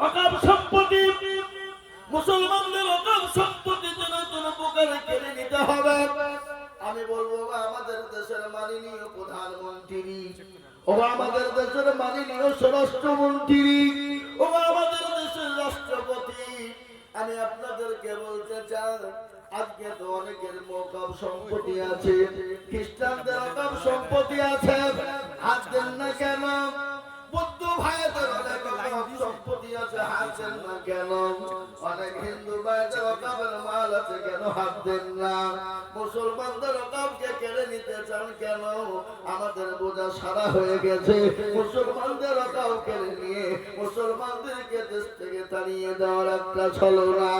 অকাম সম্পত্তি মুসলমানদের অকাম সম্পত্তি যেন কোনো প্রকারে কেড়ে নিতে হবে। আমি বলবো আমাদের দেশের মাননীয় প্রধানমন্ত্রী, ও আমাদের দেশের মাননীয় স্বরাষ্ট্রমন্ত্রী, ও আমাদের দেশের রাষ্ট্রপতি, আমি আপনাদেরকে বলতে চাই, আজকে তো অনেকের অকাম সম্পত্তি আছে, খ্রিস্টানদের অকাম সম্পত্তি আছে, হাত দেন না কেন? বৌদ্ধ ভাইদের অনেক অকাম সম্পত্তি আছে, হাত দেন না কেন? অনেক হিন্দু ভাইদের অকামের মাল আছে, কেন হাত দেন না? মুসলমানদের অকামকে কেড়ে নিতে চান কেন? আমাদের বোঝা সারা হয়ে গেছে, মুসলমানদের অকাম কেড়ে নিয়ে মুসলমানদেরকে দেশ থেকে তাড়িয়ে দেওয়ার একটা ছলনা।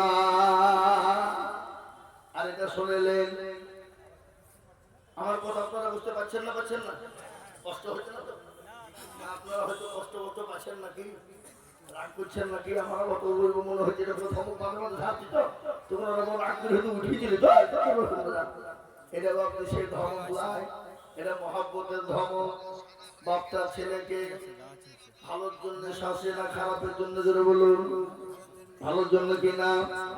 আর এটা শুনলেন, আমার কথা আপনারা বুঝতে পারছেন না? পাচ্ছেন না? কষ্ট হচ্ছে না তো? আপনারা হয়তো কষ্ট করতে পারছেন নাকি, রাগ করছেন নাকি? আমার কত বলবো মনে হচ্ছে এটা ধমক মাঝে মাঝে ঝাঁপছি তো, তোমরা রাগ করে হয়তো উঠিয়ে দিলে তো। এটা বাপরে সে ধমক নয়, এটা মহাব্বতের ধমক। বাপটা ছেলেকে ভালোর জন্য শাসে না খারাপের জন্য, জোরে বলুন ভালোর জন্য কিনা?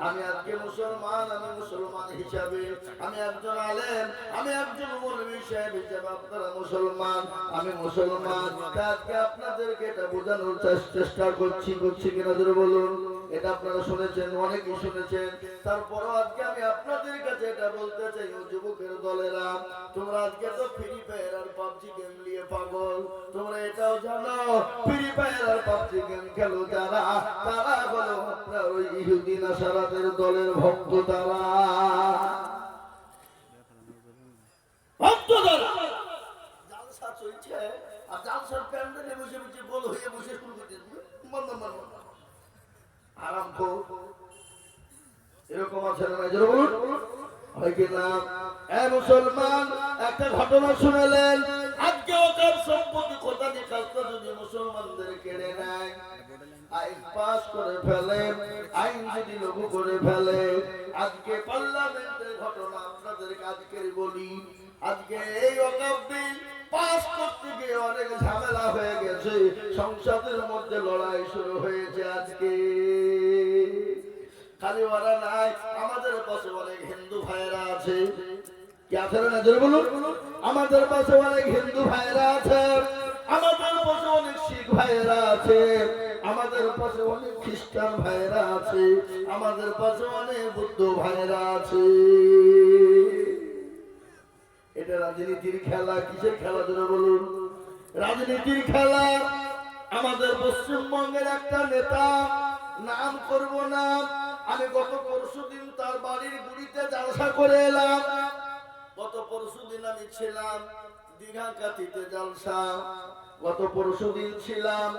আমি আজকে মুসলমান, আমি মুসলমান হিসাবে, আমি একজন আলেম, আমি একজন মৌলভী সাহেব হিসাবে, আপনারা মুসলমান, আমি মুসলমান, আজকে আপনাদেরকে এটা বোঝানোর চেষ্টা করছি কিনা, জোরে বলুন। এটা আপনারা শুনেছেন, অনেকেই শুনেছেন, তারপরও আজকে আমি আপনাদের কাছে এটা বলতে চাই, ও যুবকের দলেরা, তোমরা আজকে তো ফ্রি ফায়ার আর পাবজি গেম নিয়ে পাগল। তোমরা এটাও জানো, ফ্রি ফায়ার আর পাবজি গেম খেলো যারা, তারা হলো আপনার ওই ইহুদি নাসারাদের দলের ভক্ত। তারা ভক্ত যারা, জালসা চলছে, আর জালসার প্যান্ডেলে বসে বসে গোল হয়ে বসে শুরু করতে আরাম কর, এরকম আছে না? বলুন হয় কিনা? মুসলমান, একটা ঘটনা শুনেলেন, আজকে ওকাম সম্পত্তি খোদানি কাজটা যদি মুসলমানদের কেড়ে নেয়, আইন পাস করে ফেলে, আইন যদি লাগু করে ফেলে, আজকে পার্লামেন্টের ঘটনা আপনাদেরকে আজকের বলি, আজকে এই ওকাম বিল পাস করতে গিয়ে অনেক ঝামেলা হয়ে গেছে, সংসদের মধ্যে লড়াই শুরু হয়েছে। আজকে খালি ওরা নাই, আমাদের পাশে অনেক হিন্দু ভাইয়েরা আছে, কি আছে না? জোরে বলুন। আমাদের পাশে অনেক হিন্দু ভাইয়েরা আছে, আমাদের পাশে অনেক শিখ ভাইয়েরা আছে, আমাদের পাশে অনেক খ্রিস্টান ভাইয়েরা আছে, আমাদের পাশে অনেক বৌদ্ধ ভাইয়েরা আছে। এটা রাজনীতির খেলা। কিসের খেলা? জোরে বলুন। রাজনীতির খেলা। আমাদের পশ্চিমবঙ্গের একটা নেতা, নাম করব না, আমি গত পরশুদিন তার বাড়ির গুড়িতে জালসা করে এলাম। গত পরশুদিন আমি ছিলাম দীঘা কাতিতে জালসা, গত পরশুদিন ছিলাম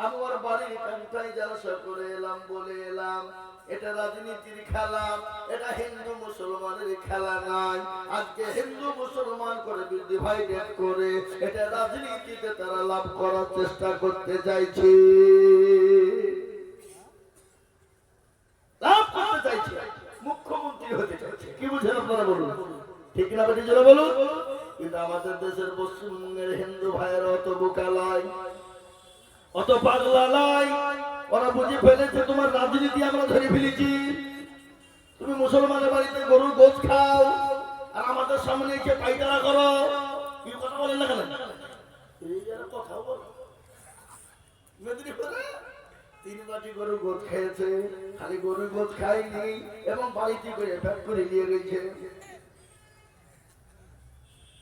আমি ওর বাড়ির কান্তায় জালসা করে এলাম, বলে এলাম এটা রাজনীতির খেলা, এটা হিন্দু মুসলমানের খেলা নয়। আজকে হিন্দু মুসলমান করে ডিভাইডেড করে এটা রাজনীতিতে তারা লাভ করার চেষ্টা করতে চাইছে, লাভ করতে চাইছে, মুখ্যমন্ত্রী হতে চাইছে। কি বুঝেন আপনারা? বলুন ঠিক না বেটি, জোরে বলুন। কিন্তু আমাদের দেশের পশ্চিমবঙ্গের হিন্দু ভাইয়েরা অত বোকা নয়, অত পাগলা নয়, ওরা বুঝে ফেলেছে তোমার রাজনীতি আমরা ধরে ফেলেছি। তুমি মুসলমানের বাড়িতে গরুর গোশ খাও আর আমাদের সামনে এসে পাইতারা করো, কি কথা বলেন না কেন? এই যারা কথা বলো, মেদিনীপুরে 3 বাটি গরুর গোশ খেয়েছে, খালি গরুর গোশ খায়নি এবং বাড়িতে করে প্যাক করে নিয়ে গেছে।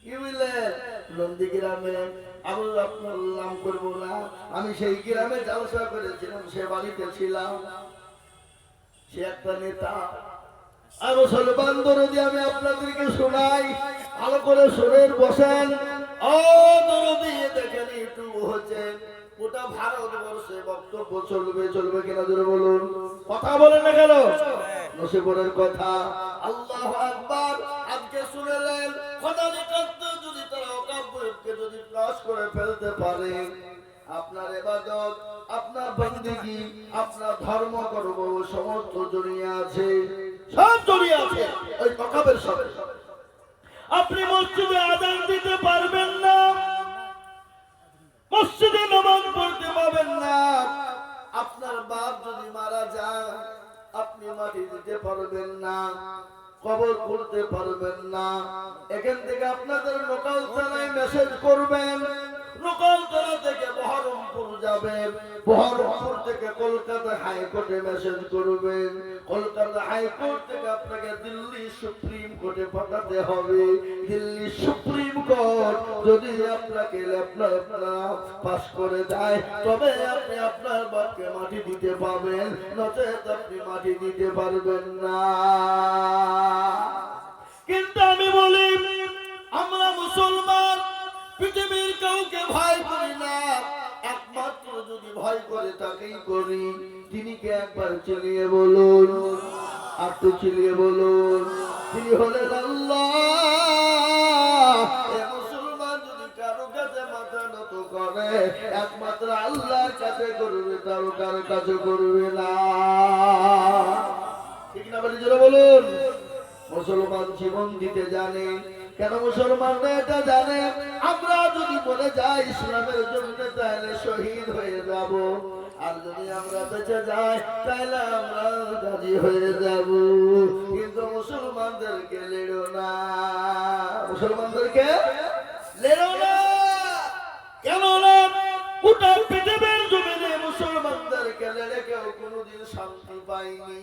কি বুঝলেন? নন্দীগ্রামে, আমি আপনার নাম করবো না, আমি সেই গ্রামে জালসা করেছিলাম, সে বাড়িতে ছিলাম, সে একটা নেতা। আর মুসলমান দরদি আমি আপনাদেরকে শোনাই, ভালো করে শোনেন, বসেন। ও দরদি দেখেন একটু হচ্ছে গোটা ভারতবর্ষে বক্তব্য চলবে কিনা, জোরে বলুন। কথা বলেন না কেন? নসিবরের কথা। আল্লাহু আকবার। আজকে শুনলেন খোদানি কাজটা যদি তারা ওকাবকে যদি ক্রস করে ফেলতে পারে, আপনার ইবাদত, আপনার বন্দেগী, আপনার ধর্ম কর্ম সমস্ত জড়িয়ে আছে, সব জড়িয়ে আছে ওই ওকাবের সাথে। আপনি মসজিদে আযান দিতে পারবেন না, মসজিদে নামাজ পড়তে পারবেন না, আপনার বাপ যদি মারা যায় আপনি মাটি দিতে পারবেন না, কবর করতে পারবেন না। এখান থেকে আপনাদের লোকাল থানায় মেসেজ করবেন, লোকাল থানা থেকে বহরমপুর যাবেন, বহরমপুর থেকে কলকাতা হাইকোর্টে মেসেজ করবেন, কলকাতা হাইকোর্ট থেকে আপনাকে দিল্লি সুপ্রিম কোর্টে পাঠাতে হবে। দিল্লি সুপ্রিম কোর্ট যদি আপনাকে আপনারা পাস করে দেয় তবে আপনি আপনার বাপকে মাটি দিতে পারবেন, নচেত আপনি মাটি দিতে পারবেন না। কিন্তু আমি বলি আমরা মুসলমান পৃথিবীর কাউকে ভয় করি না, একমাত্র যদি ভয় করে তাকেই করি। তিনি কে একবার চিনিয়ে বলুন, আর তো চিনিয়ে বলুন, তিনি হলেন আল্লাহ। মুসলমান যদি কারো কাছে মাথা নত করে একমাত্র আল্লাহর কাছে করবে, কারো কারো কাছে করবে না। ঠিক না বলি জোরে বলুন। মুসলমান জীবন দিতে জানে। কেন মুসলমানরা এটা জানে? আমরা যদি বলে যাই ইসলামের জন্য তাহলে শহীদ হয়ে যাব, আর যদি আমরা বেঁচে যাই তাহলে আমরা গাজী হয়ে যাব। কিন্তু মুসলমানদেরকে লেড়ো না, মুসলমানদেরকে লেড়ো না। কেন না? গোটা পৃথিবীর জমিনে মুসলমানদেরকে লেড়ে কেউ কোনোদিন শান্তি পায়নি।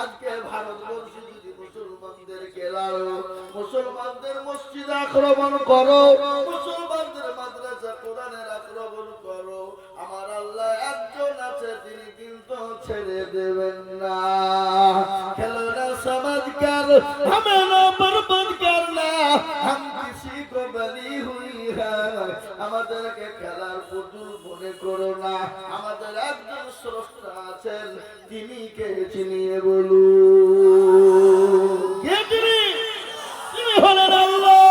আজকে ভারতবর্ষে যদি মুসলমানদেরকে লাড়ো, মুসলমানদের মসজিদ আক্রমণ করো, মুসলমানদের মাদ্রাসা কোরআনের আক্রমণ করো, আমার আল্লাহ একজন আছে তিনি কিন্তু ছেড়ে দেবেন না। খেলনা সমাজকার হামে না বরবাদ করনা, হাম কিসি কো বলি হুই হ্যায়। আমাদেরকে খেলার পুতুল মনে করো না, আমাদের একজন স্রষ্টা আছেন, তিনি কে চিনিয়ে বলুন। কে তিনি? তিনি হলেন আল্লাহ।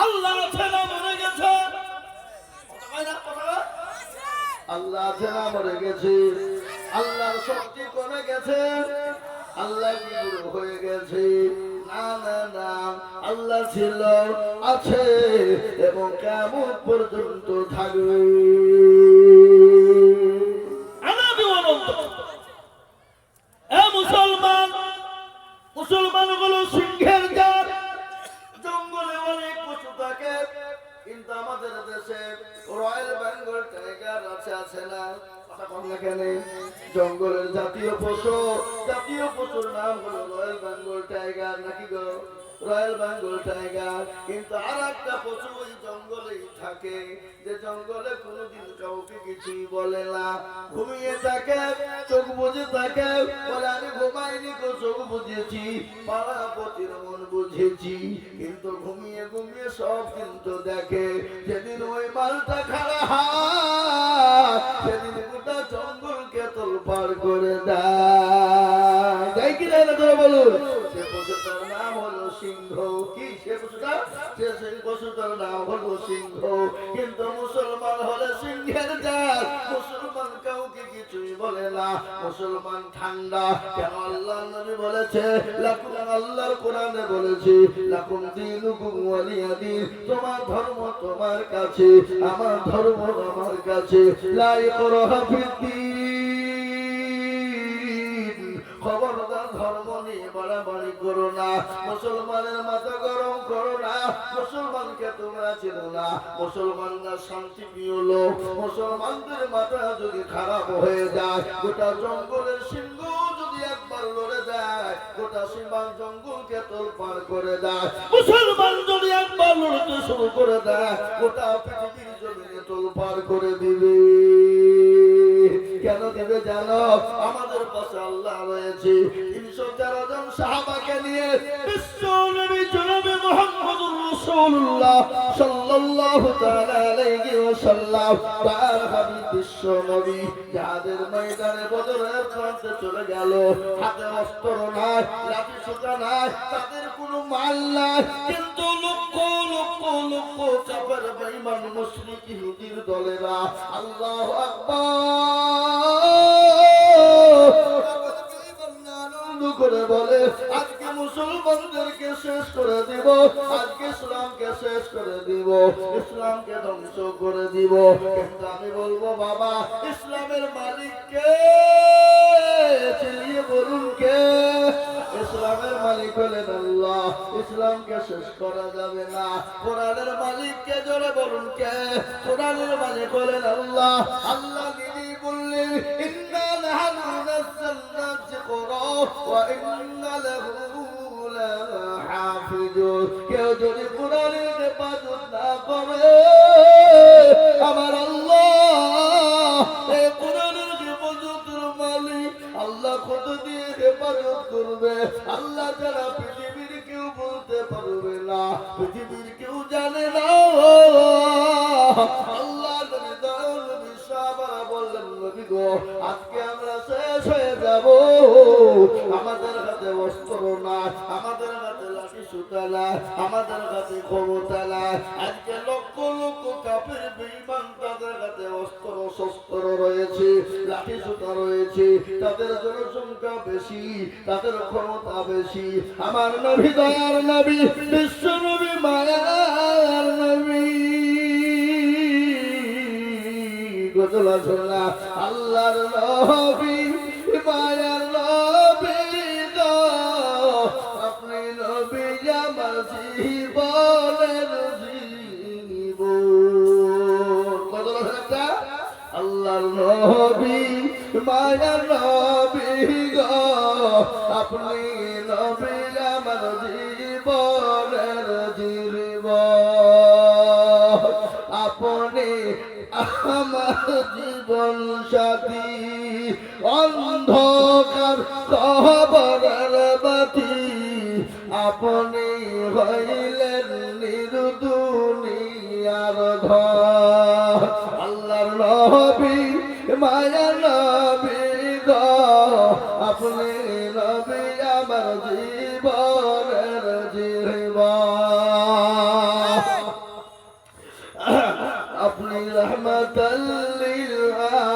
আল্লাহ আছে না মরে গেছে? আল্লাহ আছে না মরে গেছে? আল্লাহর শক্তি কমে গেছে? আল্লাহ বুড়ো হয়ে গেছে? না না না, আল্লাহ ছিল, আছে এবং কিয়ামত পর্যন্ত থাকবে। মুসলমান, মুসলমান হলো সিংহের জাত। জঙ্গলে অনেক পশু থাকে, কিন্তু আমাদের দেশে রয়্যাল বেঙ্গল টাইগার আছে না? জঙ্গলের জাতীয় পশু, জাতীয় পশুর নাম হলো রয়্যাল বেঙ্গল টাইগার। নাকি গো? Royal Bengal tiger. কিন্তু আর একটা পশু ওই জঙ্গলেই থাকে, যে জঙ্গলে কোনোদিন কাউকে কিছুই বলে না, ঘুমিয়ে থাকে, চোখ বুঝে থাকে, বলে আমি ঘুমাইনি গো, চোখ বুঝেছি, পাড়াপতির মন বুঝেছি। কিন্তু ঘুমিয়ে ঘুমিয়ে সব কিন্তু দেখে। যেদিন ওই মালটা খাড়া হয় সেদিন গোটা জঙ্গলকে তোলপাড় করে দেয়। তাই কি না বলুন? সে পশুটার নাম হলো সিংহ। কি সে পশুটা? সেই পশুটার নাম হলো সিংহ। কিন্তু মুসলমান হলে সিংহের জাত। মুসলমান কাউকে কিছুই বলে না, মুসলমান ঠান্ডা। কেন? আল্লাহ নবী বলেছে, লাকুম, আল্লাহর কোরআনে বলেছে, লাকুম দীনুকুম ওয়ালিয়া দীন। তোমার ধর্ম তোমার কাছে, আমার ধর্ম আমার কাছে। লা ইকরাহা ফিদ্দীন। খবরদার ধর্ম নিয়ে বাড়াবাড়ি করো না, মুসলমানের মাথা গরম করো না, মুসলমানকে তোমরা চেনো না। মুসলমানরা শান্তি প্রিয় লোক। মুসলমানদের মাথা যদি খারাপ হয়ে যায়, গোটা জঙ্গলের সিংহ যদি একবার লড়ে যায়, গোটা সীমার জঙ্গলকে তোলপাড় করে দেয়। মুসলমান যদি একবার লড়তে শুরু করে দেয়, গোটা পৃথিবীর জমিনে তোলপাড় করে দিবে। কেন দেবে জানো? আমাদের পাশে আল্লাহ রয়েছে। 313 জন সাহাবাকে নিয়ে বিশ্ব নবী জনাবে মুহাম্মদুর রাসূলুল্লাহ সাল্লাল্লাহু তাআলা আলাইহি ওয়াসাল্লাম তার হাবিব বিশ্ব নবী যাদের ময়দানে বদরের প্রান্তে চলে গেল। হাতে অস্ত্র নাই, লাঠি সোটা নাই, তাদের কোনো মাল নাই, কিন্তু লক্ষ লক্ষ লক্ষ কাফের বেঈমান মুশরিক ইহুদির দলেরা আল্লাহু আকবার করে বলে, আজকে মুসলমানদেরকে শেষ করে দিব, আজকে ইসলামকে শেষ শেষ করে দিব, ইসলামকে ধ্বংস করে দিব। কিন্তু আমি বলবো বাবা, ইসলামের মালিক কে? চিল্লিয়ে বলুন কে? ইসলামের মালিক হলেন আল্লাহ। ইসলামকে শেষ করা যাবে না। কোরআনের মালিক কে? জোরে বলুন কে? কোরআনের মালিক হলেন আল্লাহ। আল্লাহ নিজেই বললেন, ইন্না নাহনু নাযালনা যিকরা ওয়া ইন্না লাহু লাহাফিজুন। কেউ যদি কোরআনের হেফাজত না করে, আমার আল্লাহ এই কোরআনের হেফাজতের মালিক আল্লাহ কত দিয়ে হেফাজত করবে আল্লাহ যারা পৃথিবীর কেউ বলতে পারবে না, পৃথিবীর কেউ জানে না। আল্লাহ বললেন, নবী গো, আজকে আমরা শেষ হয়ে যাব। আমাদের হাতে অস্ত্র না, আমাদের হাতে লাঠি সুতা না, আমাদের হাতে ক্ষমতা না। আজকে লক্ষ লক্ষ কাফের বেঈমান, তাদের হাতে অস্ত্র শস্ত্র রয়েছে, লাঠি সুতা রয়েছে, তাদের জনসংখ্যা বেশি, তাদের ক্ষমতা বেশি। আমার নবী দয়ার নবী, বিশ্ব নবী, মায়ার নবী, আল্লাহর নবী, মায়ার নবী গো, আপনি নবী আমার জীবনের জীবন। আল্লাহর নবী, মায়ার নবী গো, আপনি নবী আমার জীবনের জীবন। আপনি আমার জীবন সাথী, অন্ধকার কবরের বাতি, আপনি হইলেন নির্দুনিয়ার ঘর। আল্লাহর নবী, মায়ার নবী গো, আপনি নবী আমার জীবনের জীবন। আপনি রহমতুল লিল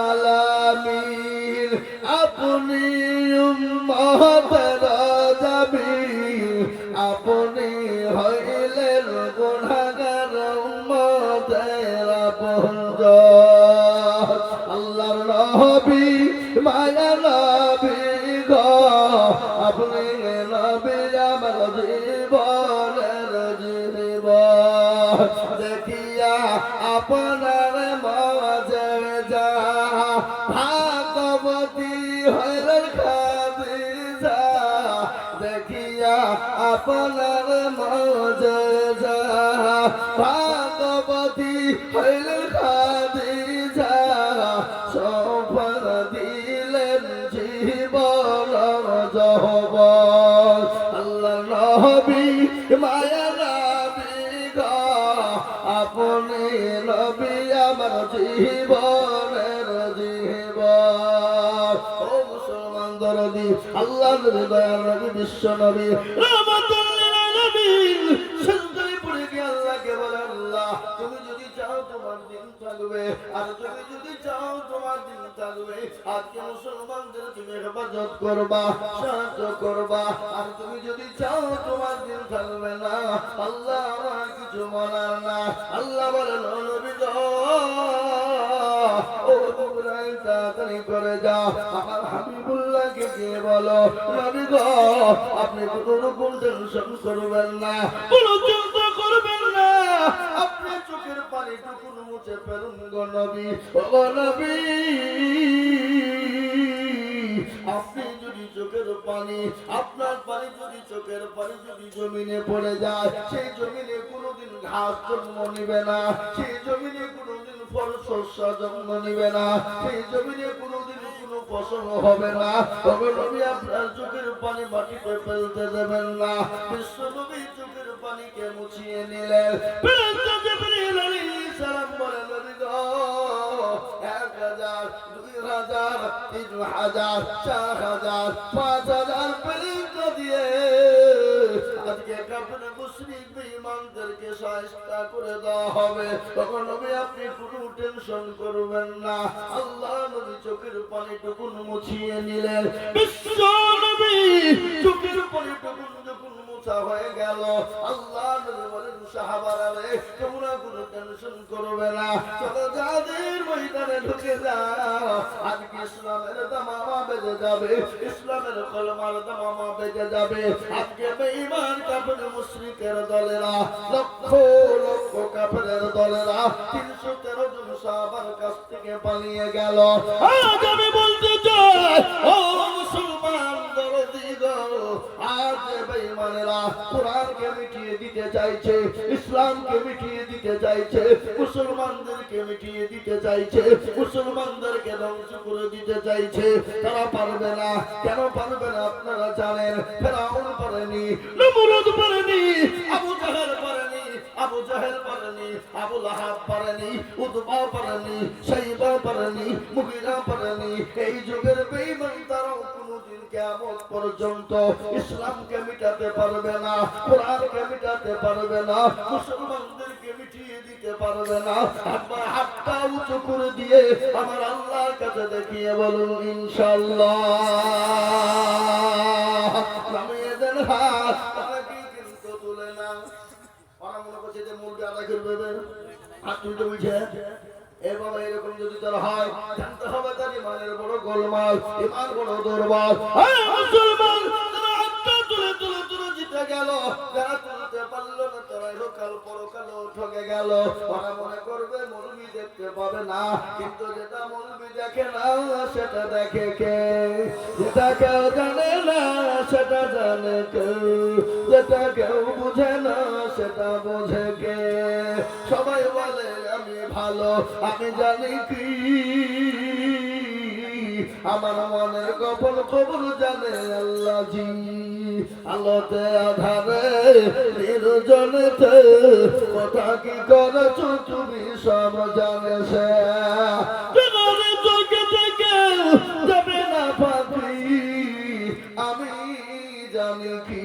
আলামিন, আপনি উম্মতের জামিল, আপনি হইলেন গুনাহগার উম্মতের আপনজন। আল্লাহর নবী, মায়ার নবী গো, আপনি নবী আমার জীবনের জীবন। দেখিয়া আপনার মজা ভাগবতী হইলেন খাদিজা, দেখিয়া আপনার মজা ভাগবতী হইলেন খাদিজা, সফল দিলেন জীবন যৌবন। আল্লাহ নবী, মায়া নবী গো, আপনি নবী আমার জীবনের জীবন। ও মুসলমান দরদি, আল্লাহ নবী, দয়ার নবী, বিশ্ব নবী, রহমতুল লিল আলামিন, সিজদায় পড়ে গিয়ে আল্লাহকে বলে, আল্লাহ তুমি যদি চাও তোমার দিন থাকবে, আর তুমি যদি চাও তোমার দিন থাকবে। আজকে মুসলমানদের তুমি হেফাজত করবা, সাহায্য করবা, আর তুমি যদি চাও তোমার দিন থাকবে না, আল্লাহ আমার কিছু বলার না। আল্লাহ বলেন, ও নবী গো, ও জিবরাইল তাড়াতাড়ি করে যাও, আমার হাবিবুল্লাহকে গিয়ে বলো, নবী গো, আপনি কোনো রকম টেনশন করবেন না, কোনো চিন্তা করবেন না, আপনি চোখের পানি টুকুন মুছে ফেলুন গো নবী। ও নবী, আপনি যদি চোখের পানি, আপনার পানি যদি চোখের পানি যদি জমিনে পড়ে যায়, সেই জমিনে কোনোদিন ঘাস জন্ম নিবে না, সেই জমিনে কোনোদিন ফল শস্য জন্ম নিবে না, সেই জমিনে কোনোদিন কোনো ফসল হবে না। তবে নবী আপনার চোখের পানি মাটিতে ফেলতে দেবেন না। বিশ্ব নবী চোখের পানিকে মুছিয়ে নিলেন। ফেরেশতা জিবরিল আলাইহিস সালাম বলে, নবী গো, 1000, 2000, 3000, 4000, 5000 ফেরেশতা দিয়ে আজকে কাফের মুশরিক বেঈমানদেরকে শায়েস্তা করে দেওয়া হবে। তখন নবী আপনি কোনো টেনশন করবেন না। আল্লাহ নবী চোখের পানিটুকুন মুছিয়ে নিলেন। বিশ্ব নবী চোখের পানিটুকুন যখন উঁচা হয়ে গেল। আল্লাহ নবী বলেন সাহাবারা রে তোমরা কোনো টেনশন করবে না, চলো যাদের ময়দানে ঢুকে যাও। আজকে ইসলামের দামামা বেজে যাবে, ইসলামের কলমার দামামা বেজে যাবে। আজকে বেঈমান কাফের মুশরিকের দলেরা লক্ষ লক্ষ কাফেরের দলেরা 313 জন সাহাবার কাছ থেকে পালিয়ে গেল। আজ আমি বলতে চাই ও মুসলমান দরদি গো, আজ বেঈমানেরা কোরআনকে মিটিয়ে দিতে চাইছে, ইসলামকে মিটিয়ে দিতে চাইছে, মুসলমানদেরকে মিটিয়ে দিতে চাইছে, মুসলমানদেরকে ধ্বংস করে দিতে চাইছে। তারা পারবে না। কেন পারবে না আপনারা জানেন? ফেরাউন পারেনি, নমরুদ পারেনি, আবু জাহেল পারেনি, আবু জাহেল পারেনি, আবু লাহাব পারেনি, উতবা পারেনি, শাইবা পারেনি, মুগীরা পারেনি। এই যুগের বেঈমান তারাও কোনদিন কিয়ামত পর্যন্ত ইসলামকে মিটাতে পারবে না, কোরআনকে মিটাতে পারবে না, মুসলমানদেরকে মিটিয়ে দিতে পারবে না। আপনার হাতটা উঁচু করে দিয়ে আমার আল্লাহর কাছে দেখিয়ে বলুন ইনশাআল্লাহ। নামিয়ে দেন হাত, তারা কি কিন্তু তুলে না। ওরা মনে করছে যে মুরগি আদায় করবে, হাত তুলতে বলছে। এভাবে এরকম যদি তার হয়, জানতে হবে তার ইমানের বড় গোলমাল, ইমান বড় দুর্বল। মুসলমান তারা হাতটা তুলে তুলে তুলে জিতে গেল, যারা তুলতে পারলো না তারা কাল পরকাল ঠকে গেল। ওরা মনে করবে মৌলবি দেখতে পাবে না, কিন্তু যেটা মৌলবি দেখে না সেটা দেখে কে? যেটা কেউ জানে না সেটা জানে কে? যেটা কেউ বুঝে না সেটা বোঝে কে? সবাই বলে আমি ভালো, আমি জানি কি আমার মনের গোপন খবর জানে আল্লাহ জি। আলোতে আধারে নির্জনেতে কথা কি করেছো তুমি সব জানে সে। চোখে থেকে যাবে না পাখি, আমি জানি কি।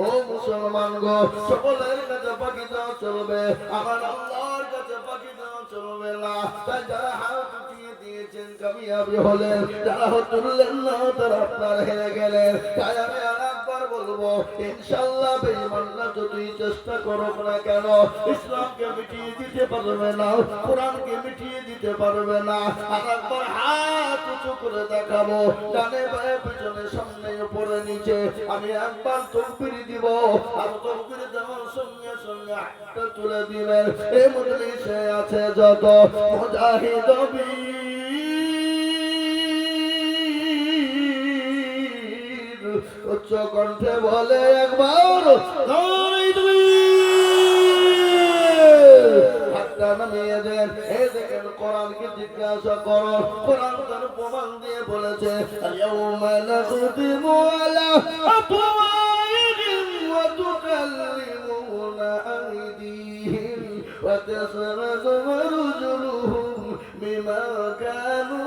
ও মুসলমান গো, সকলের কাছে পাখি দেওয়া চলবে, আমার আল্লাহর কাছে পাখি দেওয়া চলবে না। তাই যারা হাত উঠিয়ে দিয়েছেন কামিয়াবি হলেন, যারা তুললেন না তারা আপনার হেরে গেলেন। তাই আমি আর একবার বলবো ইনশাআল্লাহ বেঈমানরা যতই চেষ্টা করুক না কেন ইসলামকে মিটিয়ে দিতে পারবে না, কোরআনকে মিটিয়ে দিতে পারবে না। আর একবার হাত উঁচু করে দেখাবো, ডানে বায়ে পিছনে সামনে উপরে নিচে। আমি একবার তাকবীর দিব, আর তাকবীর দেওয়ার সঙ্গে সঙ্গে হাতটা তুলে দিবেন। এই মজলিসে আছে যত মুজাহিদ বীর, উচ্চ কণ্ঠে বলে একবার হাতটা নামিয়ে দেন। এই দেখেন কোরআনকে জিজ্ঞাসা করো, কোরআন তার প্রমাণ দিয়ে বলেছে ইয়াউমা নাখতিমু আলা আফওয়াহিহিম ওয়া তুকাল্লিমুনা আইদিহিম ওয়া তাশহাদু আরজুলুহুম বিমা কানু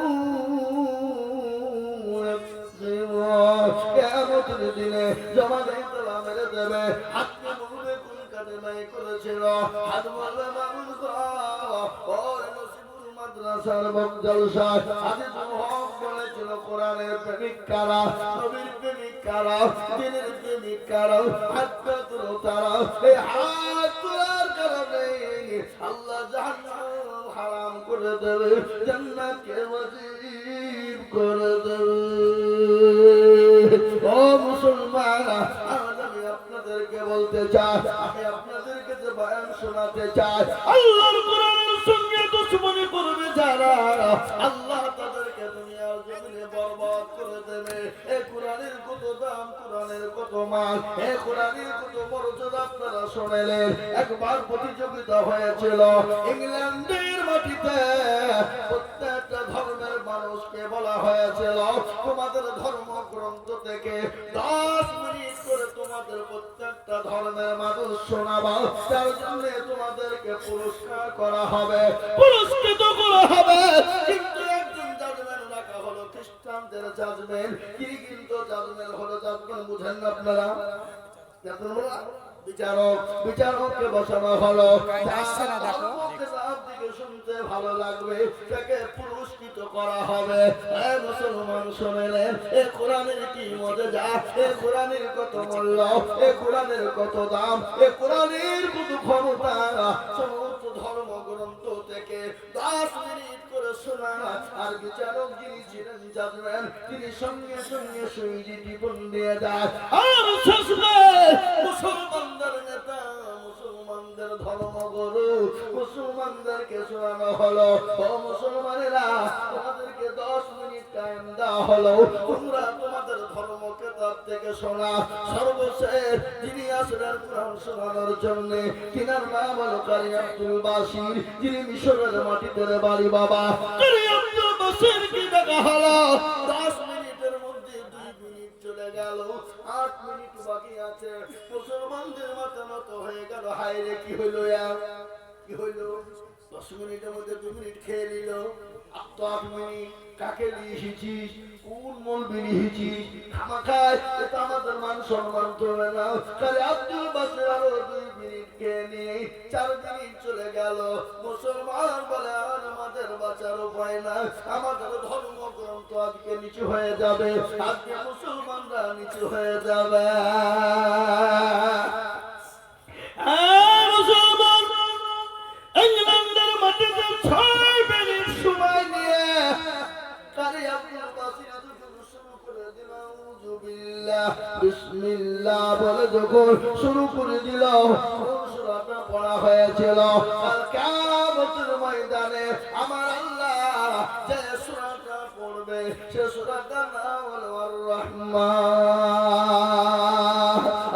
ইয়াকসিবুন। কিয়ামতের দিনে জমা দিতে মেরে দেবে, হাতকে বলবে কোন কালেমায় করেছিল, হাত বলবে মানুষ মাদ্রাসার জলসা আজিজুল হক বলেছিল কোরআনের প্রেমিক কারা, নবীর প্রেমিক কারা, দ্বীনের প্রেমিক কারা, হাতটা তুলো তারা। এই হাত তোলার কারণে আল্লাহ জাহান্নাম হারাম করে দেবে, জান্নাতকে ওয়াজিব করে দেবে। ও মুসলমান, আমি আপনাদেরকে বলতে চাই, আমি আপনাদেরকে যে বয়ান শোনাতে চাই, আল্লাহর কোরআনের সঙ্গে দুশমনি করবে যারা, আল্লাহ তাদেরকে দুনিয়ার জমিনে বরবাদ করে দেবে। এই কোরআনের কত দাম, কোরআনের কত মান, এই কোরআনের কত মর্যাদা আপনারা শুনলেন। একবার প্রতিযোগিতা হয়েছিল ইংল্যান্ডের মাটিতে, প্রত্যেকটা ধর্মের মানুষকে বলা হয়েছিল তোমাদের ধর্মগ্রন্থ থেকে 10 মিনিট করে তোমাদের প্রত্যেকটা ধর্মের মানুষ শোনাবা, তার জন্য তোমাদেরকে পুরস্কার করা হবে, পুরস্কৃত করা হবে। কিন্তু একজন জাজমেন্ট রাখা হলো, খ্রিস্টানদের জাজমেন্ট। কি কিন্তু জাজমেন্ট হলো? জাজমেন্ট বুঝেন না আপনারা? বিচারককে বসানো হলো, দিকে শুনতে ভালো লাগবে তাকে পুরস্কৃত করা হবে। মুসলমান শুনলেন, এ কোরআনের কি মজা, এ কোরআনের কত মূল্য, এ কোরআনের কত দাম, এ কোরআনের কত ক্ষমতা। সমস্ত ধর্মগ্রন্থ থেকে 10 মিনিট করে শোনা, আর বিচারক যিনি ছিলেন জানবেন, তিনি সঙ্গে সঙ্গে শহীদ জীবন দিয়ে যায়। আর মুসলমানদের নেতা, মুসলমানদের ধর্মগুরু, মুসলমানদেরকে শোনানো হলো, ও মুসলমানেরা, তোমাদেরকে 10 মিনিট টাইম দেওয়া হলো, তোমরা তোমাদের ধর্ম কিতাব থেকে শোনা। সর্বশেষ যিনি আসলেন কোরআন শোনানোর জন্য, তিনার নাম হলো কারি আব্দুল বাসির, যিনি মিশরের মাটিতে বাড়ি। বাবা কারি আব্দুল বাসির কি দেখা হলো, 10 মিনিটের মধ্যে 2 মিনিট চলে গেল, 8 মিনিট বাকি আছে। মুসলমানদের মাথা নত হয়ে গেল, হায় রে কি হইল, কি হইল? 10 মিনিটের মধ্যে 2 মিনিট খেয়ে নিল। 8 মিনিট কাকে লিখেছিস, কোন মৌলবি লিখেছিস? খামাখায় এটা আমাদের মান সম্মান চলে না। তাহলে আব্দুল বাসির আরো 2 মিনিট খেয়ে নিয়ে 4 মিনিট চলে গেল। মুসলমান বলে, আর আমাদের বাঁচার উপায় না, আমাদের ধর্মগ্রন্থ আজকে নিচু হয়ে যাবে, আজকে মুসলমানরা নিচু হয়ে যাবে। মুসলমান ইংল্যান্ডের মাটিতে 6 মিনিট সময় নিয়ে কারি আব্দুল বাসির শুরু করে দিল, আউযুবিল্লাহ বিসমিল্লাহ বলে যখন শুরু করে দিল, সূরাটা পড়া হয়েছিল। কাল কিয়ামতের ময়দানে আমার আল্লাহ যে সূরাটা পড়বে, সে সূরাটার নাম হলো আর রহমান।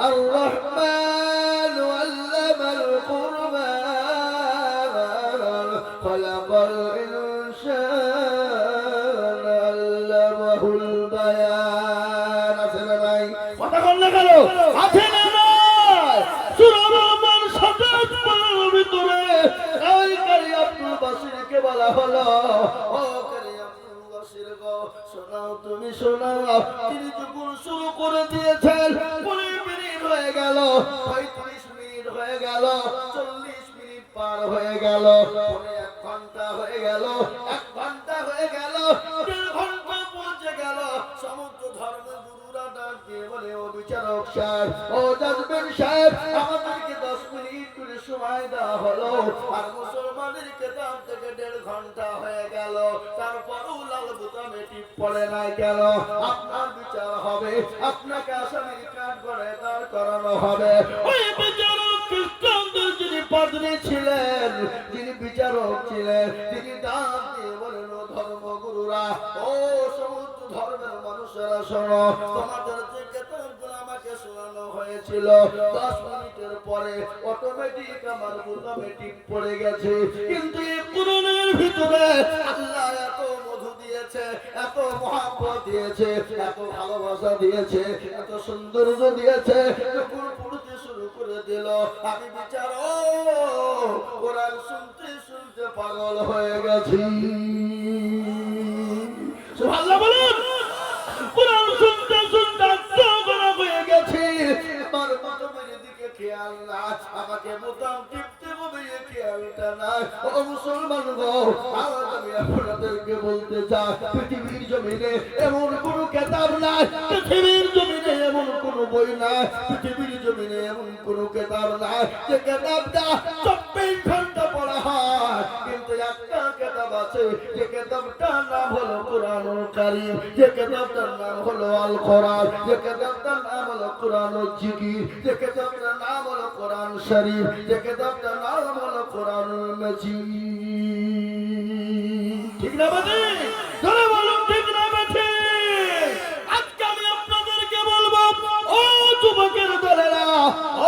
আর রহমান আল্লামাল কুরআন খলাকাল ইনসান আল্লামাহুল বায়ান। আছে না নাই? কথা বল না কেন? আছে না নাই? সূরা রহমান 27 পারার ভিতরে এই কারি আব্দুল বাসিরকে বলা হলো, ও কারি আব্দুল বাসির গো, শোনাও, তুমি শোনাও। তিনি যখন শুরু করে দিয়েছেন, 20 মিনিট হয়ে গেল, 35 মিনিট হয়ে গেল, 40 মিনিট পার হয়ে গেল, 1 ঘন্টা হয়ে গেল, 1 ঘন্টা হয়ে গেল, 1.5 ঘন্টা পৌঁছে গেল। সমস্ত ধর্মের গুরুরা ডাক দিয়ে বলে, ও বিচারক সাহেব, ও জাজবেন সাহেব, আমাদেরকে 10 মিনিট করে সময় দেওয়া হলো, আর মুসলমানের কিতাব থেকে 1.5 ঘন্টা হয়ে গেল, তারপরও লাল বোতামে টিপ পড়ে নাই কেন? আপনার বিচার হবে, আপনাকে আসামির কাঠ করে দাঁড় করানো হবে। ওই বিচারক খ্রিস্টানদের যিনি পাদ্রী ছিলেন, যিনি বিচারক ছিলেন, তিনি ডাক দিয়ে বলেন, ও ধর্মগুরুরা, ও সমস্ত ধর্মের মানুষেরা শোনো, তোমাদের যে কিতাবগুলো আমাকে শোনানো হয়েছিল, 10 মিনিটের পরে অটোমেটিক আমার বোতামে টিপ পড়ে গেছে, কিন্তু এই কোরআনের ভিতরে আল্লাহ এত মধু দিয়েছে, এত মহব্বত দিয়েছে, এত ভালোবাসা দিয়েছে, এত সৌন্দর্য দিয়েছে, যখন পড়তে শুরু করে দিল, আমি বিচারক কোরআন শুনতে শুনতে পাগল হয়ে গেছি। সুবহানাল্লাহ বলুন। কোরআন শুনতে শুনতে পাগল হয়ে গেছি। আমার বোতামের দিকে খেয়াল না, আমাকে বোতাম টিপতে হবে এই খেয়ালটা না। ও মুসলমান গো, আজ আমি আপনাদেরকে বলতে চাই, পৃথিবীর জমিনে এমন কোন কিতাব নাই, পৃথিবীর জমিনে এমন কোন বই নাই, পৃথিবীর জমিনে এমন কোন কিতাব নাই যে কিতাবটা 24 ঘন্টা পড়া হয়, কিন্তু একটা কিতাব আছে, যে কিতাবটার নাম হলো কোরআনুল কারীম, যে কিতাবটার নাম হলো আল কোরআন, যে কিতাবটার নাম হলো কোরআনুল জিকির, যে কিতাবটার নাম হলো কোরআন শরীফ, যে কিতাবটার নাম হলো কোরআনুল মাজিদ। ঠিক না বাবা? জোরে বলুন, ঠিক না বাবা? আজকে আমি আপনাদেরকে বলবো, ও যুবকের দলেরা,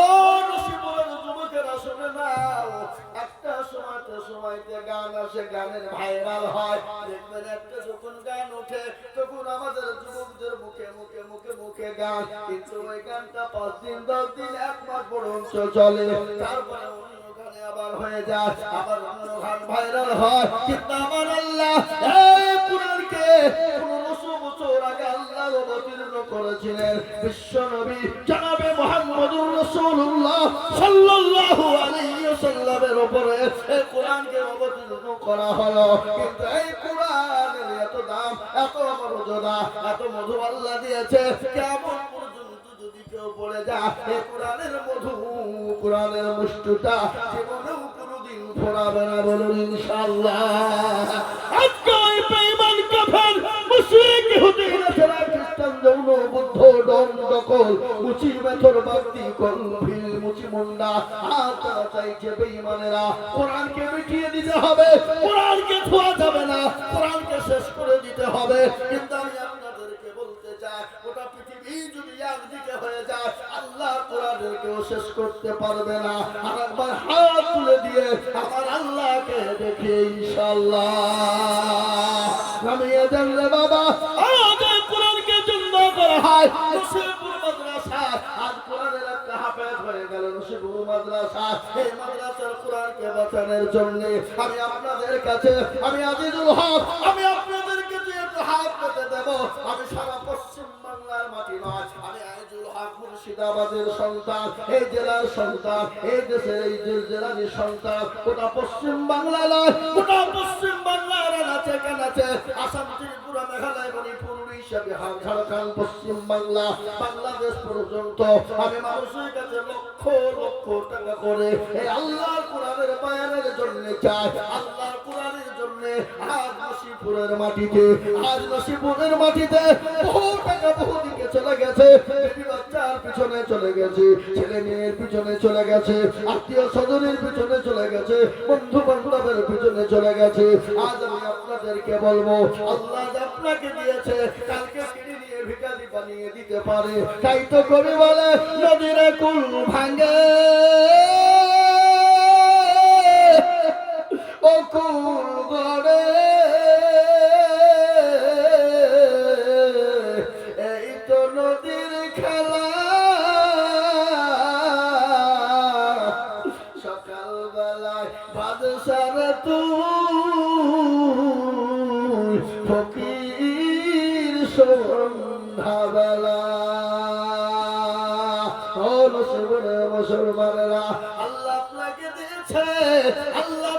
ও নসিবের যুবকেরা, শুনে নাও, একটা সময়তে গান আসে, গানের ভাইরাল হয়, দেখবেন একটা যখন গান ওঠে, তখন আমাদের যুবকদের মুখে মুখে মুখে মুখে গান, কিন্তু ওই গানটা 5 দিন 10 দিন 1 মাস পর্যন্ত চলে, তারপরে অন্য গানে আবার হয়ে যায়, আবার অন্য গান ভাইরাল হয়। কিন্তু আমার আল্লাহ এই কোরআনকে 1500 বছর আগে আল্লাহ অবতীর্ণ করেছিলেন বিশ্ব নবী জনাবে মুহাম্মদুর রাসূলুল্লাহ সাল্লাল্লাহু আলাইহি সাল্লামের উপরে এই কোরআনকে অবতীর্ণ করা হলো। কিন্তু এই কোরআনের এত দাম, এত মর্যাদা, এত মধু আল্লাহ দিয়েছে, কেমন পর্যন্ত যদি কেউ পড়ে যায় এই কোরআনের মধু, কোরআনের মুষ্টিটা জীবনেও কোনোদিন ফোরাবে না। বলুন ইনশাআল্লাহ। আজকে ওই বেঈমান কাফের মুশরিক ইহুদি নাসারা খ্রিস্টান যৌন বুদ্ধ ডন দখল মুচি মেথর বাতি কল ভিল মুচি মুন্ডা আতা চাইছে বেঈমানেরা কোরআনকে মিটিয়ে দিতে হবে, কোরআনকে ছোঁয়া যাবে না, কোরআনকে শেষ করে দিতে হবে। কিন্তু আমি আপনাদেরকে বলতে চাই, গোটা পৃথিবী যদি একদিকে হয়ে যায় আল্লাহ কোরআনকেও শেষ করতে পারবে না। আর একবার হাত তুলে দিয়ে আমার আল্লাহকে দেখে ইনশাআল্লাহ নামিয়ে দেন রে বাবা। আজ কোরআনকে জিন্দা করা হয় নসিবপুর মাদ্রাসা, আজ কোরআনের একটা হাফেজ হয়ে গেল নসিবপুর মাদ্রাসা। এই মাদ্রাসার কোরআনকে বাঁচানোর জন্য আমি আপনাদের কাছে, আমি আজিজুল হক, আমি আপনাদেরকে যে একটু হাত পেতে দেব। আমি সারা পশ্চিম বাংলার মাটি নয়, আমি আজিজুল হক মুর্শিদাবাদের সন্তান, এই জেলার সন্তান, এই দেশের এই জেলারই সন্তান। গোটা পশ্চিম বাংলা নয়, গোটা পশ্চিম বাংলার আছে কেন আছে আসাম, ত্রিপুরা, মেঘালয়, মণিপুর, উড়িষ্যা, বিহার, ঝাড়খণ্ড, পশ্চিম বাংলা, বাংলাদেশ পর্যন্ত আমি মানুষের কাছে লক্ষ লক্ষ টাকা করে এই আল্লাহর কোরআনের বায়ানের জন্য চাই। আল্লাহর কোরআনের জন্য আজ নসিপুরের মাটিতে, আজ নসিপুরের মাটিতে বহু টাকা বহু দিকে চলে গেছে, বেবি বাচ্চার পিছনে চলে গেছে, ছেলে মেয়ের পিছনে চলে গেছে, আত্মীয় স্বজনের পিছনে চলে গেছে, বন্ধু বান্ধবের পিছনে চলে গেছে। আজ আমি আপনাদেরকে বলবো, আল্লাহ আপনাকে দিয়েছে, কালকে কিনে নিয়ে ভিখারি বানিয়ে দিতে পারে। তাই তো কবি বলে নদীর কুল ভাঙে ও কুল গড়ে, এই তো নদীর খেলা। সকালবেলায় বাদশার তুই ফকির সন্ধ্যাবেলা। ও মুসলমানেরা, আল্লাহ আপনাকে দিয়েছে, আল্লাহ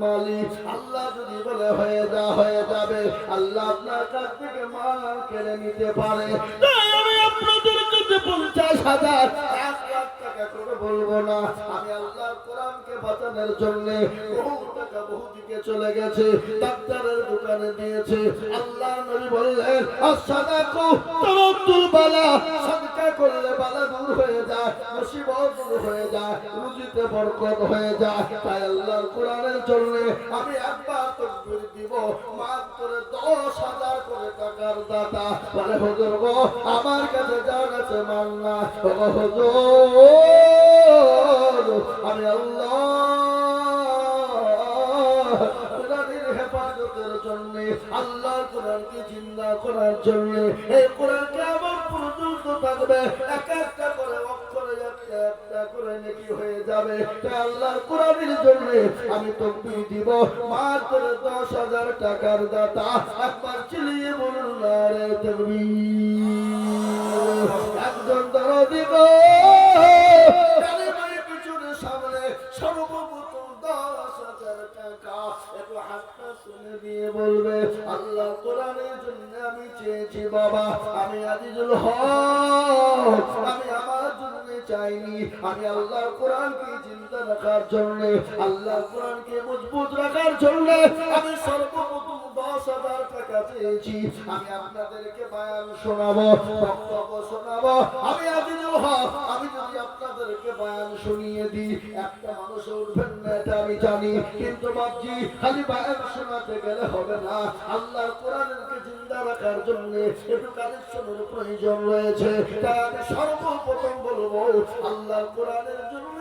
মালিক। আল্লাহ যদি বলে হয়ে যা হয়ে যাবে, আল্লাহ আপনার কাছ থেকে মাল কেড়ে নিতে পারে। তাই আমি আপনাদের কাছে 50,000 1 লাখ টাকা করে বলবো না। আমি আল্লাহর কোরআনকে বাঁচানোর জন্য বহু টাকা বহু দিকে চলে গেছে, ডাক্তারের দোকানে দিয়েছে। আল্লাহ নবী বললেন আসসাদাকু তারাতুল বালা, সাদকা করলে বালা দূর হয়ে যায়, মুসিবত দূর হয়ে যায়, রুজিতে বরকত হয়ে যায়। তাই আল্লাহর কোরআনের জন্য আমি একবার তাকবীর দিব, মাত্র 10,000 করে টাকার দাতা বলে হুজুর গো আমার কাছে জান আছে মান্না ও হুজুর, আমি আল্লাহ কোরআনের হেফাজতের জন্য, আল্লাহর কোরআনকে জিন্দা করার জন্য, এই কোরআনকে আমার পর্যন্ত থাকবে, এক একটা করে অক্ষরে একটা একটা করে নেকি হয়ে যাবে। তাই আল্লাহর কোরআনের জন্য আমি তাকবীর দিব, মাত্র 10,000 টাকার দাতা একবার চিল্লিয়ে বলুন নারে তাকবীর। একজন দরদি গো কালিমার পিছনে সামনে সর্বপ্রথম 10,000 টাকা একটু হাতটা তুলে দিয়ে বলবে আল্লাহ কোরআনের জন্য আমি চেয়েছি বাবা, আমি আজিজুল হক, আমি আমার জন্য চাইনি, আমি আল্লাহ কোরআনকে জিন্দা রাখার জন্য, আল্লাহ কোরআনকে মজবুত রাখার জন্য আমি সর্বপ্রথম 10,000 টাকা চেয়েছি। আমি আপনাদেরকে বয়ান শোনাবো, বক্তব্য শোনাবো, আমি আজিজুল হক। আমি যদি আপনাদেরকে বয়ান শুনিয়ে দিই একটা মানুষ উঠবেন না এটা আমি জানি, কিন্তু বাপজি খালি বয়ান শোনাতে গেলে হবে না, আল্লাহর কোরআনকে জিন্দা রাখার জন্য একটু কানেকশনের প্রয়োজন রয়েছে। তাই আমি সর্বপ্রথম বলবো আল্লাহর কোরআনের জন্য